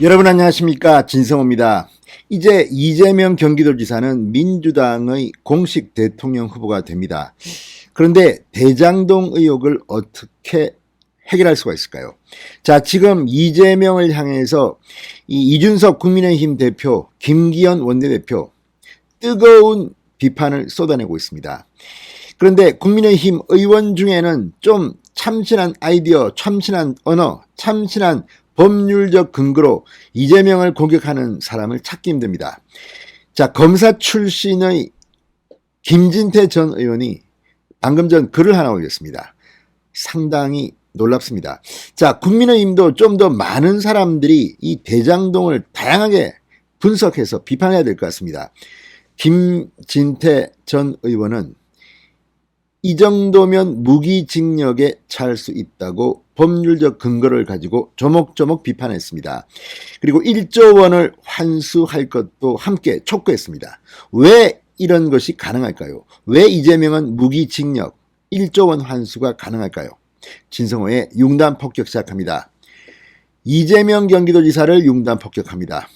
여러분 안녕하십니까, 진성호입니다. 이제 이재명 경기도지사는 민주당의 공식 대통령 후보가 됩니다. 그런데 대장동 의혹을 어떻게 해결할 수가 있을까요? 자, 지금 이재명을 향해서 이준석 국민의힘 대표, 김기현 원내대표 뜨거운 비판을 쏟아내고 있습니다. 그런데 국민의힘 의원 중에는 좀 참신한 아이디어, 참신한 언어, 참신한 법률적 근거로 이재명을 공격하는 사람을 찾기 힘듭니다. 자, 검사 출신의 김진태 전 의원이 방금 전 글을 하나 올렸습니다. 상당히 놀랍습니다. 자, 국민의힘도 좀 더 많은 사람들이 이 대장동을 다양하게 분석해서 비판해야 될 것 같습니다. 김진태 전 의원은 이 정도면 무기징역에 처할 수 있다고 법률적 근거를 가지고 조목조목 비판했습니다. 그리고 1조 원을 환수할 것도 함께 촉구했습니다. 왜 이런 것이 가능할까요? 왜 이재명은 무기징역 1조 원 환수가 가능할까요? 진성호의 융단 폭격 시작합니다. 이재명 경기도지사를 융단 폭격합니다.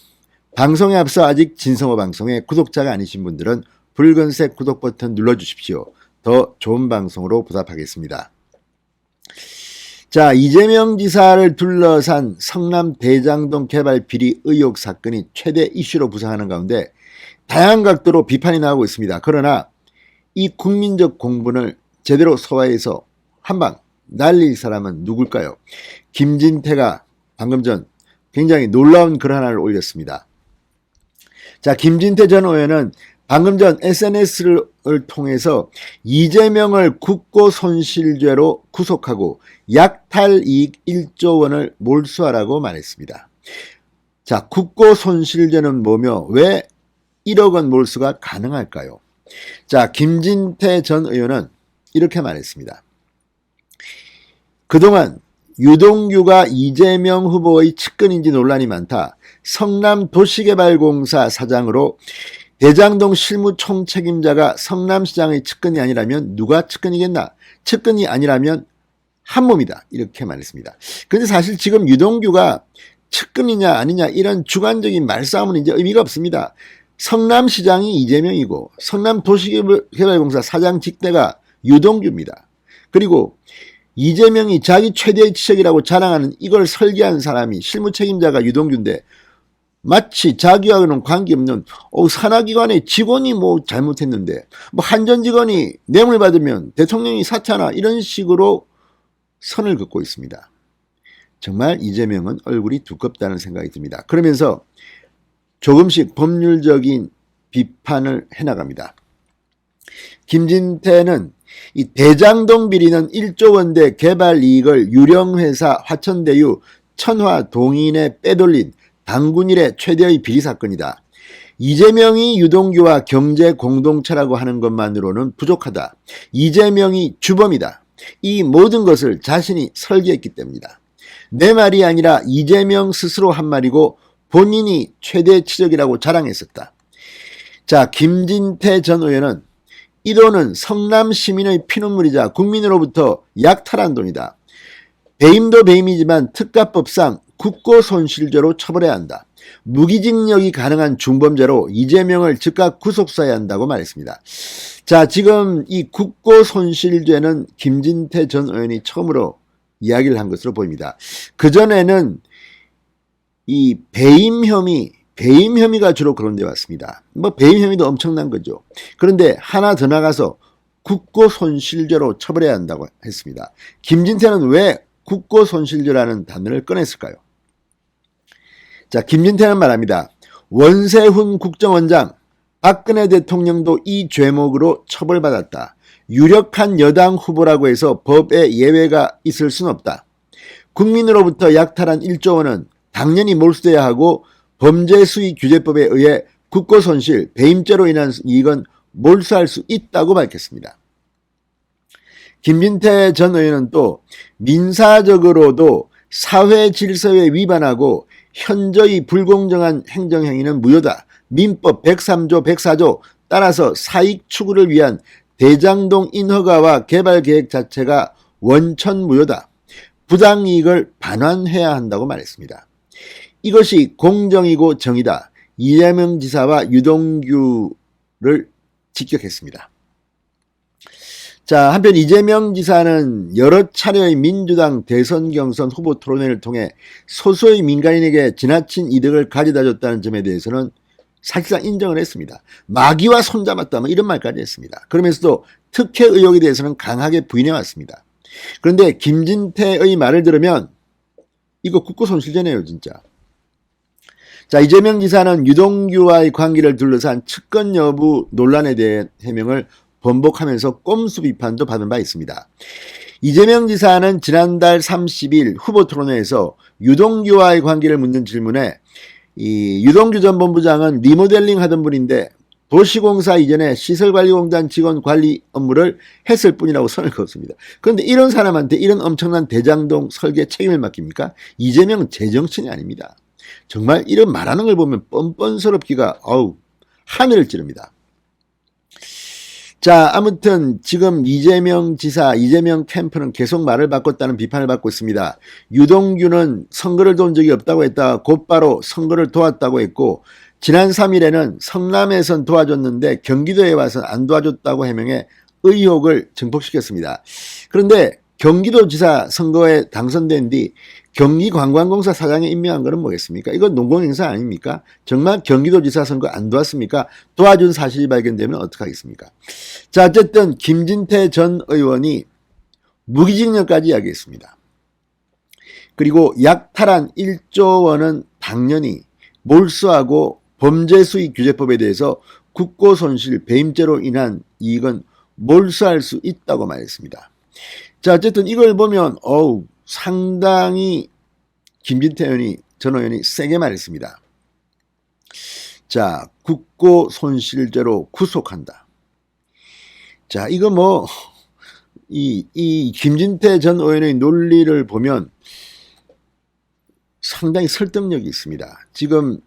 방송에 앞서 아직 진성호 방송의 구독자가 아니신 분들은 붉은색 구독 버튼 눌러주십시오. 더 좋은 방송으로 보답하겠습니다. 자, 이재명 지사를 둘러싼 성남 대장동 개발 비리 의혹 사건이 최대 이슈로 부상하는 가운데 다양한 각도로 비판이 나오고 있습니다. 그러나 이 국민적 공분을 제대로 소화해서 한방 날릴 사람은 누굴까요? 김진태가 방금 전 굉장히 놀라운 글 하나를 올렸습니다. 자, 김진태 전 의원은 방금 전 SNS를 통해서 이재명을 국고손실죄로 구속하고 약탈이익 1조 원을 몰수하라고 말했습니다. 자, 국고손실죄는 뭐며 왜 1억 원 몰수가 가능할까요? 자, 김진태 전 의원은 이렇게 말했습니다. 그동안 유동규가 이재명 후보의 측근인지 논란이 많다. 성남도시개발공사 사장으로 대장동 실무 총책임자가 성남시장의 측근이 아니라면 누가 측근이겠나? 측근이 아니라면 한몸이다. 이렇게 말했습니다. 그런데 사실 지금 유동규가 측근이냐 아니냐 이런 주관적인 말싸움은 이제 의미가 없습니다. 성남시장이 이재명이고 성남도시개발공사 사장 직대가 유동규입니다. 그리고 이재명이 자기 최대의 지적이라고 자랑하는 이걸 설계한 사람이 실무 책임자가 유동규인데 마치 자기와는 관계없는 산하기관의 직원이 뭐 잘못했는데 뭐 한전 직원이 뇌물 받으면 대통령이 사퇴하나 이런 식으로 선을 긋고 있습니다. 정말 이재명은 얼굴이 두껍다는 생각이 듭니다. 그러면서 조금씩 법률적인 비판을 해나갑니다. 김진태는 이 대장동 비리는 1조 원대 개발 이익을 유령회사 화천대유 천화동인에 빼돌린 당군 이래 최대의 비리 사건이다. 이재명이 유동규와 경제 공동체라고 하는 것만으로는 부족하다. 이재명이 주범이다. 이 모든 것을 자신이 설계했기 때문이다. 내 말이 아니라 이재명 스스로 한 말이고 본인이 최대 치적이라고 자랑했었다. 자, 김진태 전 의원은 이 돈은 성남 시민의 피눈물이자 국민으로부터 약탈한 돈이다. 배임도 배임이지만 특가법상 국고손실죄로 처벌해야 한다. 무기징역이 가능한 중범죄로 이재명을 즉각 구속사해야 한다고 말했습니다. 자, 지금 이 국고손실죄는 김진태 전 의원이 처음으로 이야기를 한 것으로 보입니다. 그전에는 이 배임 혐의가 주로 거론되어 왔습니다. 뭐 배임 혐의도 엄청난 거죠. 그런데 하나 더 나가서 국고손실죄로 처벌해야 한다고 했습니다. 김진태는 왜 국고손실죄라는 단어를 꺼냈을까요? 자, 김진태는 말합니다. 원세훈 국정원장, 박근혜 대통령도 이 죄목으로 처벌받았다. 유력한 여당 후보라고 해서 법에 예외가 있을 순 없다. 국민으로부터 약탈한 1조 원은 당연히 몰수돼야 하고 범죄수익규제법에 의해 국고손실, 배임죄로 인한 이익은 몰수할 수 있다고 밝혔습니다. 김진태 전 의원은 또 민사적으로도 사회 질서에 위반하고 현저히 불공정한 행정행위는 무효다. 민법 103조 104조 따라서 사익 추구를 위한 대장동 인허가와 개발 계획 자체가 원천 무효다. 부당이익을 반환해야 한다고 말했습니다. 이것이 공정이고 정의다. 이재명 지사와 유동규를 직격했습니다. 자, 한편 이재명 지사는 여러 차례의 민주당 대선 경선 후보 토론회를 통해 소수의 민간인에게 지나친 이득을 가져다 줬다는 점에 대해서는 사실상 인정을 했습니다. 마귀와 손잡았다 뭐 이런 말까지 했습니다. 그러면서도 특혜 의혹에 대해서는 강하게 부인해 왔습니다. 그런데 김진태의 말을 들으면 이거 국고 손실죄네요 진짜. 자, 이재명 지사는 유동규와의 관계를 둘러싼 측근 여부 논란에 대해 해명을 번복하면서 꼼수 비판도 받은 바 있습니다. 이재명 지사는 지난달 30일 후보 토론회에서 유동규와의 관계를 묻는 질문에 이 유동규 전 본부장은 리모델링 하던 분인데 도시공사 이전에 시설관리공단 직원 관리 업무를 했을 뿐이라고 선을 그었습니다. 그런데 이런 사람한테 이런 엄청난 대장동 설계 책임을 맡깁니까? 이재명은 제정신이 아닙니다. 정말 이런 말하는 걸 보면 뻔뻔스럽기가 하늘을 찌릅니다. 자, 아무튼 지금 이재명 지사, 이재명 캠프는 계속 말을 바꿨다는 비판을 받고 있습니다. 유동규는 선거를 도운 적이 없다고 했다가 곧바로 선거를 도왔다고 했고 지난 3일에는 성남에선 도와줬는데 경기도에 와서는 안 도와줬다고 해명해 의혹을 증폭시켰습니다. 그런데 경기도지사 선거에 당선된 뒤 경기관광공사 사장에 임명한 것은 뭐겠습니까? 이건 농공행사 아닙니까? 정말 경기도지사 선거 안 도왔습니까? 도와준 사실이 발견되면 어떡하겠습니까? 자, 어쨌든 김진태 전 의원이 무기징역까지 이야기했습니다. 그리고 약탈한 1조 원은 당연히 몰수하고 범죄수익규제법에 대해서 국고손실 배임죄로 인한 이익은 몰수할 수 있다고 말했습니다. 자, 어쨌든 이걸 보면 상당히 김진태 전 의원이 세게 말했습니다. 자, 국고손실죄로 구속한다. 자, 이거 이 김진태 전 의원의 논리를 보면 상당히 설득력이 있습니다. 지금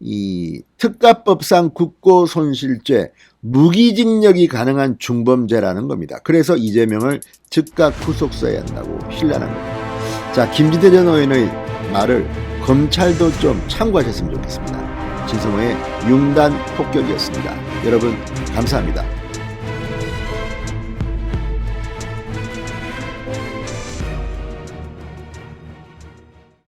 이 특가법상 국고손실죄 무기징역이 가능한 중범죄라는 겁니다. 그래서 이재명을 즉각 구속해야 한다고 힐난합니다. 자, 김진태 전 의원의 말을 검찰도 좀 참고하셨으면 좋겠습니다. 진성호의 융단 폭격이었습니다. 여러분 감사합니다.